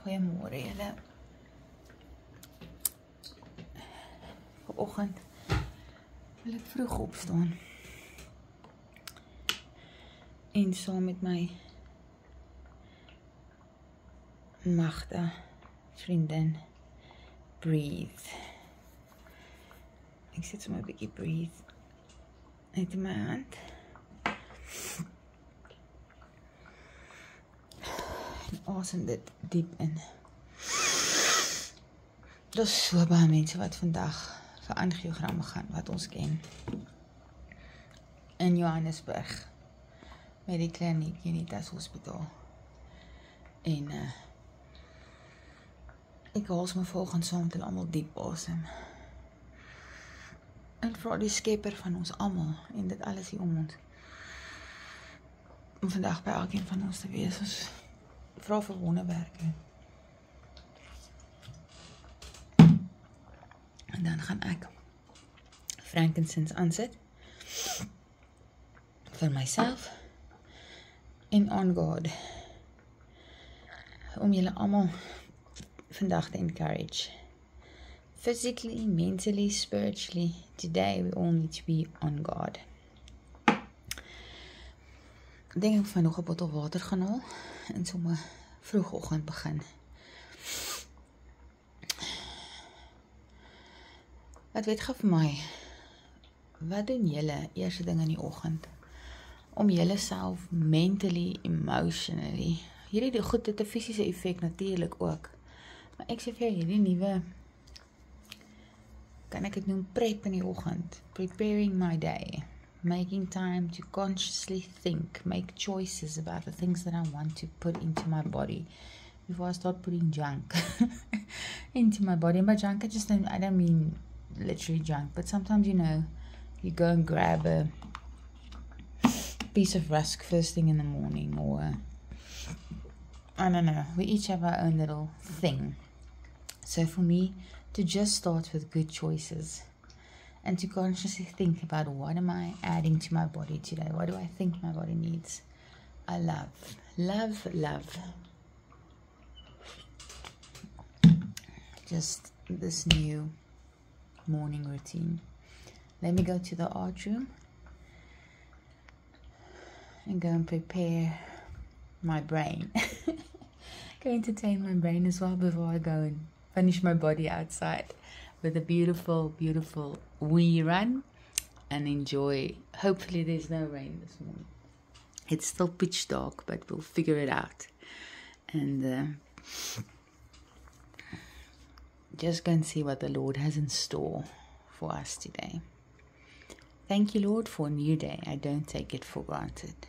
Goeiemôre julle. Vanoggend wil ek vroeg opstaan en saam met my Magda vriendin breathe. Ek sit sommer 'n bietjie breathe net in my hand. En asem dit diep in. Daar's so baie mense wat vandag vir angiogramme gaan, wat ons ken. In Johannesburg, met die kliniek, Unitas Hospitaal. En ek haal my volgende saam met almal diep asem. En vra die skepper van ons almal en dit alles hier om ons. Om vandag by elkeen van ons te wees. Ons vra vir wonderwerke. En dan gaan ek frankincense aansit vir myself en on God om julle almal vandag te encourage. Physically, mentally, spiritually, today we all need to be on God. Ek denk ek van nog 'n bottel water gaan haal en sommer vroegoggend begin. Wat weet gij vir my, wat doen julle eerste ding in die oggend om julle self mentally, emotionally, hierdie goed het 'n fisiese effek natuurlik ook, maar ek sê vir hierdie nuwe, kan ek dit noem prep in die oggend, preparing my day, making time to consciously think, make choices about the things that I want to put into my body before I start putting junk into my body. And by junk, I don't mean literally junk, but sometimes, you go and grab a piece of rusk first thing in the morning, or I don't know, we each have our own little thing. So for me, to just start with good choices and to consciously think about what am I adding to my body today? What do I think my body needs? I love just this new morning routine. Let me go to the art room and go and prepare my brain. Go entertain my brain as well before I go and finish my body outside with a beautiful, beautiful wee run and enjoy. Hopefully there's no rain this morning. It's still pitch dark, but we'll figure it out. And just go and see what the Lord has in store for us today. Thank you, Lord, for a new day. I don't take it for granted.